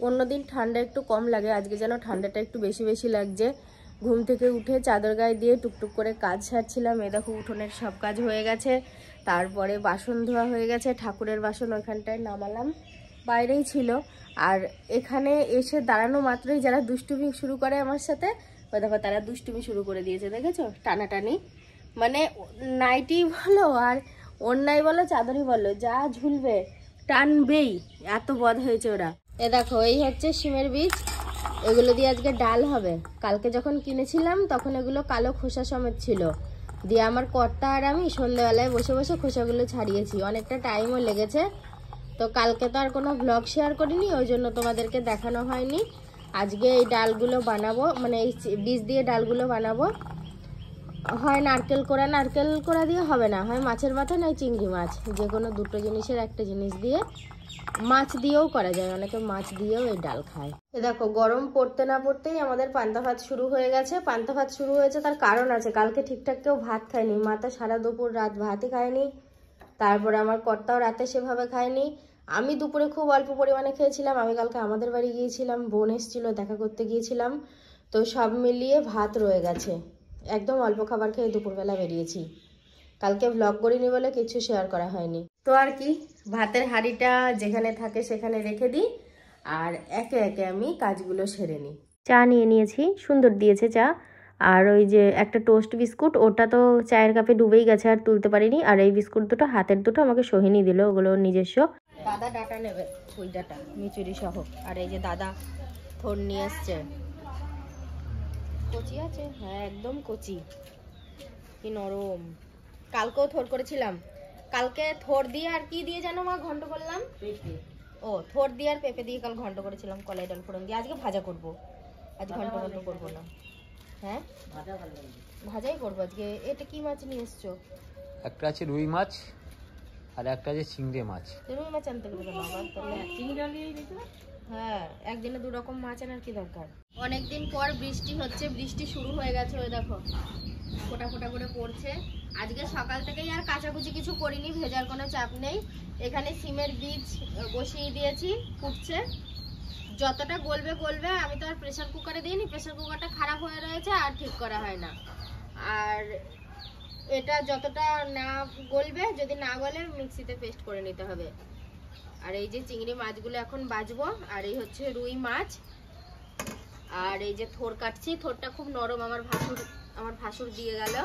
অন্যদিন ঠান্ডা একটু কম লাগে, আজকে যেন ঠান্ডাটা একটু বেশি বেশি লাগছে। ঘুম থেকে উঠে চাদর গায়ে দিয়ে টুকটুক করে কাজ সারছিলাম। এই দেখো উঠোনের সব কাজ হয়ে গেছে, তারপরে বাসন ধোয়া হয়ে গেছে, ঠাকুরের বাসন ওইখানটায় নামালাম, বাইরেই ছিল। আর এখানে এসে দাঁড়ানো মাত্রই যারা দুষ্টুমি শুরু করে আমার সাথে, ওই দেখো তারা দুষ্টুমি শুরু করে দিয়েছে, দেখেছো? টানাটানি, মানে নাইটি বলো আর অন্যায় বলো চাদরই বলো, যা ঝুলবে টানবেই, এত বদ হয়েছে ওরা। এ দেখো এই হচ্ছে শিমের বীজ, এগুলো দিয়ে আজকে ডাল হবে। কালকে যখন কিনেছিলাম তখন এগুলো কালো খোসা সমেত ছিল, দিয়ে আমার কর্তা আর আমি সন্ধ্যাবেলায় বসে বসে খোসাগুলো ছাড়িয়েছি, অনেকটা টাইমও লেগেছে। তো কালকে তো আর কোনো ব্লগ শেয়ার করিনি, ওই জন্য তোমাদেরকে দেখানো হয়নি। আজকে এই ডালগুলো বানাবো, মানে এই বীজ দিয়ে ডালগুলো বানাবো। হয় নারকেল কোড়া দিয়ে হবে না, হয় মাছের মাথা নয় চিংড়ি মাছ, যে কোনো দুটো জিনিসের একটা জিনিস দিয়ে, মাছ দিয়েও করা যায়, অনেকে মাছ দিয়েও এই ডাল খায়। দেখো গরম পড়তে না পড়তেই আমাদের পান্তা ভাত শুরু হয়ে গেছে। পান্তা ভাত শুরু হয়েছে তার কারণ আছে, কালকে ঠিকঠাক কেউ ভাত খায়নি, মাতা সারা দুপুর রাত ভাতই খায়নি, তারপরে আমার কর্তাও রাতে সেভাবে খায়নি। আমি দুপুরে খুব অল্প পরিমাণে খেয়েছিলাম, আমি কালকে আমাদের বাড়ি গিয়েছিলাম, বোন এসেছিল, দেখা করতে গিয়েছিলাম, তো সব মিলিয়ে ভাত রয়ে গেছে, একদম অল্প খাবার খেয়ে দুপুরবেলা বেরিয়েছি। কালকে ভ্লগ করিনি বলে কিছু শেয়ার করা হয়নি। তো আর কি, ভাতের হাঁড়িটা যেখানে থাকে সেখানে রেখে দিই, আর একে একে আমি কাজগুলো সেরে নিই। চা নিয়ে নিয়েছি, সুন্দর দিয়েছে চা। আর ওই যে একটা টোস্ট বিস্কুট, ওটা তো চায়ের কাপে ডুবেই গেছে, আর তুলতে পারিনি। আর এই বিস্কুট দুটো, হাতের দুটো আমাকে সোহিনী দিল, ওগুলো নিজস্ব। দাদা ডাটা নেবে, ওই ডাটা মিচুরি সহ। আর এই যে দাদা থোর নিয়ে এসছে, কচি আছে, হ্যাঁ একদম কচি, কি নরম। কালকেও থোর করেছিলাম, কালকে থোর দিয়ে আর কি দিয়ে জানো মা ঘন্ট করলাম? ও থোর দিয়ে আর পেঁপে দিয়ে কাল ঘন্ট করেছিলাম, কলাই ডাল ফোড়ন দিয়ে। আজকে ভাজা করব, আজ ঘন্ট করবো না। হ্যাঁ ভাজাই করবো আজকে। এটা কি মাছ নিয়ে এসছো? একটা আছে রুই মাছ আর একটা আছে চিংড়ি মাছ। রুই মাছ আনতে পারবে না আবার, তাহলে চিংড়ি নিয়ে দিতে। হ্যাঁ একদিনে দু রকম মাছ আনার কি দরকার। অনেকদিন পর বৃষ্টি হচ্ছে, বৃষ্টি শুরু হয়ে গেছে, ওই দেখো ফোটা ফোটা করে পড়ছে। আজকে সকাল থেকেই আর কাচাকুচি কিছু করিনি, ভেজার কোনো চাপ নেই। এখানে সিমের বীজ বসিয়ে দিয়েছি, ফুটছে, যতটা গলবে গলবে। আমি তো আর প্রেসার কুকারে দিইনি, প্রেসার কুকারটা খারাপ হয়ে রয়েছে আর ঠিক করা হয় না। আর এটা যতটা না গলবে, যদি না গলে মিক্সিতে পেস্ট করে নিতে হবে। আর এই যে চিংড়ি মাছগুলো এখন বাজবো, আর এই হচ্ছে রুই মাছ। আর এই যে থোর কাটছি, থোরটা খুব নরম, আমার ভাসুর দিয়ে গেল।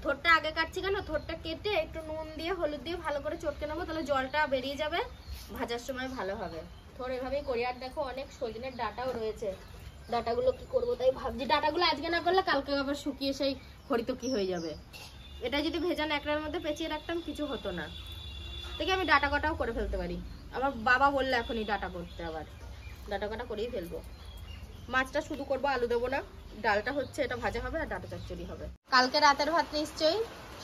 থোরটা আগে কাটছি কেন, থোরটা কেটে একটু নুন দিয়ে হলুদ দিয়ে ভালো করে চটকে নেবো, তাহলে জলটা বেরিয়ে যাবে, ভাজার সময় ভালো হবে। থোর এভাবেই করি। আর দেখো অনেক সজনের ডাটাও রয়েছে, ডাটাগুলো কি করবো তাই ভাবছি। ডাটাগুলো আজকে না করলে কালকে আবার শুকিয়ে সেই হরিতকি হয়ে যাবে। এটা যদি ভেজা ন্যাকড়ার মধ্যে পেঁচিয়ে রাখতাম কিছু হতো না, দেখে আমি ডাটা কাটাও করে ফেলতে পারি। আমার বাবা বললে এখনই ডাটা করতে, আবার ডাটা কাটা করেই ফেলবো। মাছটা শুধু করবো, আলু দেবো না। ডালটা হচ্ছে, এটা ভাজা হবে আর ডাটা চচ্চড়ি হবে। কালকে রাতের ভাত নিশ্চয়ই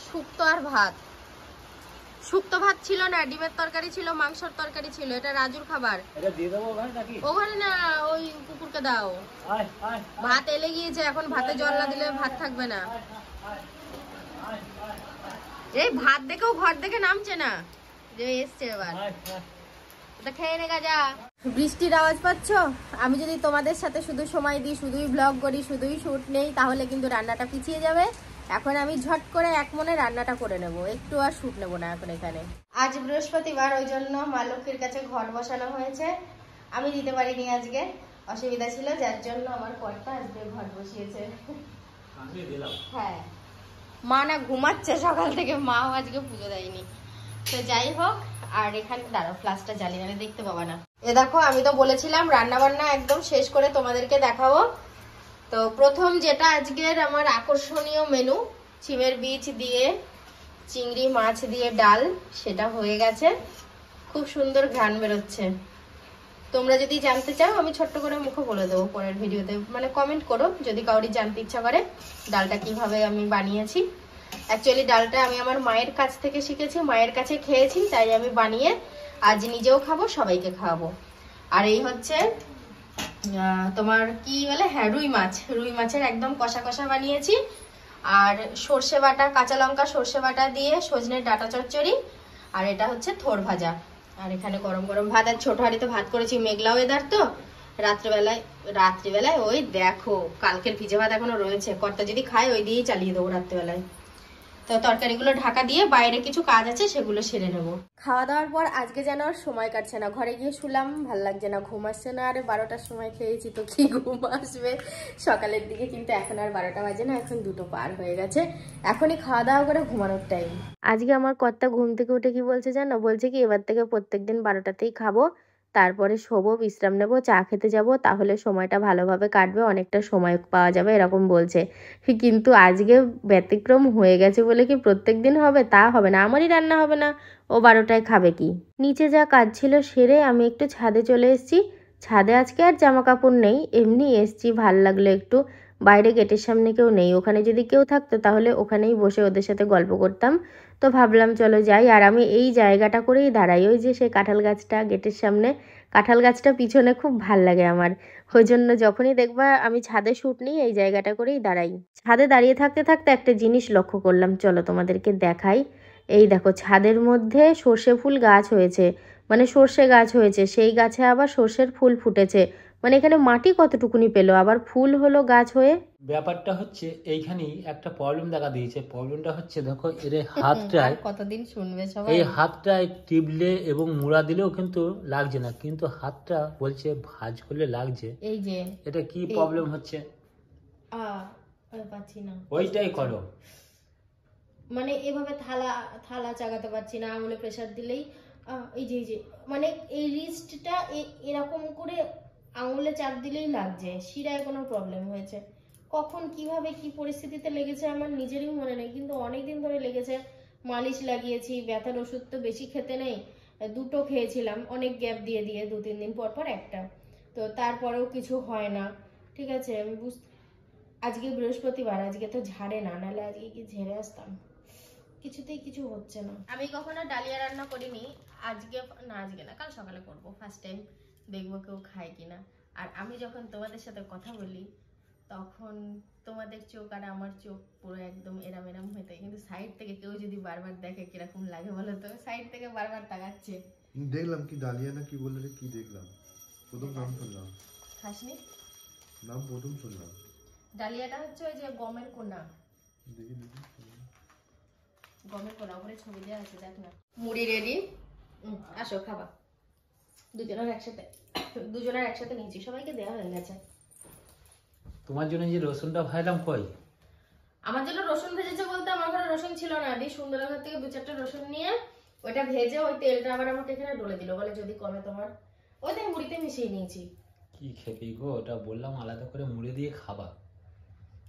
শুক্তো আর ভাত। শুক্তো ভাত ছিল না, ডিমের তরকারি ছিল, মাংসের তরকারি ছিল, এটা রাজুর খাবার। এটা দিয়ে দেবো ওখানে না, ওই কুকুরকে দাও। ভাত এলে গিয়েছে, এখন ভাতে জল না দিলে ভাত থাকবে না। এই ভাত দেখেও ঘর দেখে নামছে না, যে এসছে এবার। খেয়ে নে গাজা। বৃষ্টির আওয়াজ পাচ্ছ? আমি যদি তোমাদের সাথে শুধু সময় দিই, শুধুই ব্লগ করি, শুধুই শুট নেই, তাহলে কিন্তু রান্নাটা পিছিয়ে যাবে। এখন আমি ঝট করে এক মনে রান্নাটা করে নেব, একটু আর শুট নেব না এখন এখানে। আজ বৃহস্পতিবার, ওই জন্য মা লক্ষ্মীর কাছে ঘট বসানো হয়েছে। আমি দিতে পারিনি আজকে, অসুবিধা ছিল, যার জন্য আমার কর্তা আজকে ঘট বসিয়েছে। হ্যাঁ মা না ঘুমাচ্ছে সকাল থেকে, মাও আজকে পুজো দেয়নি। তো যাই হোক, আর এখানে দাঁড়াও ফ্লাশটা জ্বালিয়ে না, দেখতে পাবা না। এ দেখো আমি তো বলেছিলাম রান্না বান্না একদম শেষ করে তোমাদেরকে দেখাবো। তো প্রথম যেটা আজকের আমার আকর্ষণীয় মেনু, শিমের বীজ দিয়ে চিংড়ি মাছ দিয়ে ডাল, সেটা হয়ে গেছে। খুব সুন্দর ঘ্রাণ বেরোচ্ছে। তোমরা যদি জানতে চাও আমি ছোট্ট করে মুখে বলে দেবো পরের ভিডিওতে, মানে কমেন্ট করো যদি কাউরি জানতে ইচ্ছা করে ডালটা কিভাবে আমি বানিয়েছি। অ্যাকচুয়ালি ডালটা আমি আমার মায়ের কাছ থেকে শিখেছি, মায়ের কাছে খেয়েছি, তাই আমি বানিয়ে আজ নিজেও খাবো, সবাইকে খাওয়াবো। আর এই হচ্ছে তোমার কি বলে, হ্যাঁ রুই মাছ, রুই মাছের একদম কষা কষা বানিয়েছি। আর সর্ষে বাটা, কাঁচা লঙ্কা সর্ষে বাটা দিয়ে সজনের ডাটা চচ্চড়ি। আর এটা হচ্ছে থোর ভাজা। আর এখানে গরম গরম ভাত, আর ছোট হাঁড়িতে ভাত করেছি, মেঘলা ওয়েদার তো। রাত্রিবেলায় ওই দেখো কালকের ভিজে ভাত এখনো রয়েছে, কর্তা যদি খায় ওই দিয়েই চালিয়ে দেবো রাত্রিবেলায়। তো তরকারিগুলো ঢাকা দিয়ে বাইরে কিছু কাজ আছে সেগুলো সেরে নেবো। খাওয়া দাওয়ার পর আজকে যেন আর সময় কাটছে না, ঘরে গিয়ে শুলাম, ভাল লাগছে না, ঘুম আসছে না। আরে 12টার সময় খেয়েছি তো কি ঘুম আসবে সকালের দিকে, কিন্তু এখন আর 12টা বাজে না, এখন 2টো পার হয়ে গেছে, এখনই খাওয়া দাওয়া করে ঘুমানোর টাইম। আজকে আমার কর্তা ঘুম থেকে উঠে কি বলছে জানো, বলছে কি এবার থেকে প্রত্যেকদিন 12টাতেই খাবো, তারপরে শোবো, বিশ্রাম নেবো, চা খেতে যাব, তাহলে সময়টা ভালোভাবে কাটবে, অনেকটা সময় পাওয়া যাবে, এরকম বলছে। কিন্তু আজকে ব্যতিক্রম হয়ে গেছে বলে কি প্রত্যেক দিন হবে? তা হবে না, আমারই রান্না হবে না, ও 12টায় খাবে কি? নিচে যা কাজ ছিল সেরে আমি একটু ছাদে চলে এসেছি। ছাদে আজকে আর জামা কাপড় নেই, এমনি এসছি, ভাল লাগলো একটু। বাইরে গেটের সামনে কেউ নেই, ওখানে যদি কেউ থাকতো তাহলে ওখানেই বসে ওদের সাথে গল্প করতাম। তো ভাবলাম চলো যাই, আর আমি এই জায়গাটা করেই দাঁড়াই, ওই যে সেই কাঁঠাল গাছটা গেটের সামনে, কাঁঠাল গাছটা পিছনে খুব ভাল লাগে আমার, ওই জন্য যখনই দেখবা আমি ছাদে শ্যুট নিই এই জায়গাটা করেই দাঁড়াই। ছাদে দাঁড়িয়ে থাকতে থাকতে একটা জিনিস লক্ষ্য করলাম, চলো তোমাদেরকে দেখাই। এই দেখো ছাদের মধ্যে সর্ষে ফুল গাছ হয়েছে, মানে সর্ষে গাছ হয়েছে, সেই গাছে আবার সর্ষের ফুল ফুটেছে, মানে এখানে মাটি কতটুকুনি পেলো, আবার ফুল হলো গাছ হয়ে। ব্যাপারটা হচ্ছে এইখানেই একটা প্রবলেম দেখা দিয়েছে। প্রবলেমটা হচ্ছে দেখো এর হাতটায় কতদিন শুনবে সবাই, এই হাতটায় টিপলে এবং মুড়া দিলেও কিন্তু লাগছে না, কিন্তু হাতটা বলছে ভাঁজ করলে লাগছে। এই যে এটা কি প্রবলেম হচ্ছে? পাচ্ছি না, ওইটাই করো, মানে এভাবে থালা চাগাতে পারছি না, আঙুলে প্রেসার দিলেই এই যে মানে এই রিস্টটা এরকম করে আঙুলে চাপ দিলেই লাগছে, শিরায় কোনো প্রবলেম হয়েছে, কখন কিভাবে কি পরিস্থিতিতে লেগেছে আমার নিজেরই মনে নেই, কিন্তু অনেকদিন ধরে লেগেছে। মালিশ লাগিয়েছি, ব্যথার ওষুধ তো বেশি খেতে নেই, 2টো খেয়েছিলাম, অনেক গ্যাপ দিয়ে 2-3 দিন পর পর একটা, তো তারপরেও কিছু হয় না। ঠিক আছে, আমি আজকে বৃহস্পতিবার, আজকে তো ঝাড়ে না, নাহলে আজকে কি ঝেড়ে আসতাম, কিছুতেই কিছু হচ্ছে না। আমি কখনো ডালিয়া রান্না করিনি, আজকে না কাল সকালে করবো, ফার্স্ট টাইম, দেখবো কেউ খায় কিনা। আর আমি যখন তোমাদের সাথে কথা বলি তখন তোমাদের চোখ আর আমার চোখ পুরো একদম এরম হয়ে থাকে, কিন্তু সাইড থেকে কেউ যদি বারবার দেখে কিরকম লাগে বলো তো? সাইড থেকে বারবার তাকাচ্ছে। দেখলাম কি ডালিয়া না কি বললে রে, কি দেখলাম? প্রথম নাম শুনলাম। খাসনি নাম প্রথম শুনলাম। ডালিয়াটা হচ্ছে ওই যে গমের কোনা, দেখি গমের কোনা, উপরে ছবি দেওয়া আছে, দেখ না। মুড়ি রেডি, আসো খাবা। দুজনের একসাথে নিয়েছি, সবাইকে দেওয়া হয়ে গেছে। তোমার জন্য যে রসুনটা ভাজলাম কই? আমার জন্য রসুন ভেজেছে বলতে আমার ঘরে রসুন ছিল না, দিয়ে সুন্দরের ঘর থেকে 2-4টা রসুন নিয়ে ওইটা ভেজে ওই তেলটা আবার আমাকে এখানে ঢেলে দিল, বলে যদি কমে তোমার, ওইটাই মুড়িতে মিশিয়ে নিয়েছি। কি খেপি গো, ওটা বললাম আলাদা করে মুড়ি দিয়ে খাবা,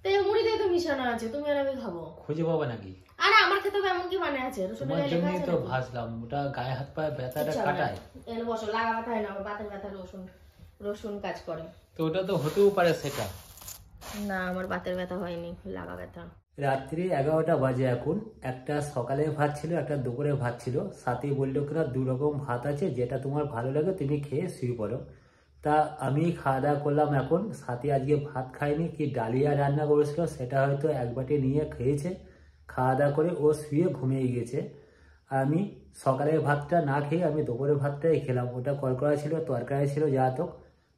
তাই মুড়ি দিয়ে তো মিশানো আছে, তুমি আর আমি খাবো, খুঁজে পাবা নাকি? আরে আমার খেতে এমন কি মানে আছে, রসুনের তোমার লেখা জন্যই আছে তো নাকি? ভাজলাম, ওটা গায়ে হাত পায়ে ব্যথাটা কাটায়। এনে বসো, লাগা ব্যথা হয় না, আমার বাতের ব্যথা রসুন কাজ করে। তো ওটা তো হতেও পারে সেটা। না, আমার বাতের ব্যথা হয়নি, লাগা ব্যথা। রাত্রি 11টা বাজে এখন, একটা সকালে ভাত ছিল, একটা দুপুরে ভাত ছিল, সাথে বললো কিনা 2 রকম ভাত আছে, যেটা তোমার ভালো লাগে তুমি খেয়ে শুয়ে পড়ো। তা আমি খাওয়া দাওয়া করলাম এখন, সাথে আজকে ভাত খাইনি, কি ডালিয়া রান্না করেছিল সেটা হয়তো এক বাটি নিয়ে খেয়েছে, খাওয়া দাওয়া করে ও শুয়ে ঘুমিয়ে গিয়েছে। আমি সকালের ভাতটা না খেয়ে আমি দুপুরের ভাতটাই খেলাম, ওটা কড়কড়া ছিল, তরকারি ছিল যা তো,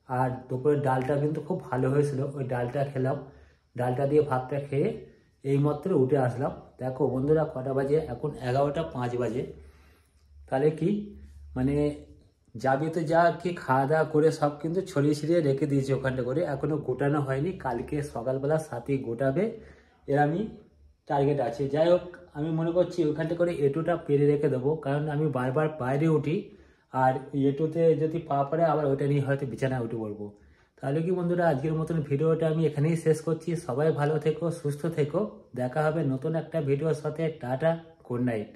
আর দুপুরের ডালটা কিন্তু খুব ভালো হয়েছিল, ওই ডালটা খেলাম, ডালটা দিয়ে ভাতটা খেয়ে এইমাত্র উঠে আসলাম। দেখো বন্ধুরা কটা বাজে এখন, 11টা 5 বাজে। তাহলে কি মানে যাবি তো যা, কি খাওয়া দাওয়া করে সব কিন্তু ছড়িয়ে ছিড়িয়ে রেখে দিয়েছি ওখানটা করে, এখনো গোটানো হয়নি, কালকে সকালবেলা সাথে গোটাবে, এর আমি টার্গেট আছে। যাই হোক আমি মনে করছি ওখানটা করে এটুটা পেরে রেখে দেবো, কারণ আমি বারবার বাইরে উঠি, আর এটুতে যদি পা পড়ে আবার ওইটা নিয়ে হয়তো বিছানায় উঠে পড়বো। তাহলে কি বন্ধুরা আজকের মতন ভিডিওটা আমি এখানেই শেষ করছি। সবাই ভালো থেকো, সুস্থ থেকো, দেখা হবে নতুন একটা ভিডিওর সাথে। Tata, good night.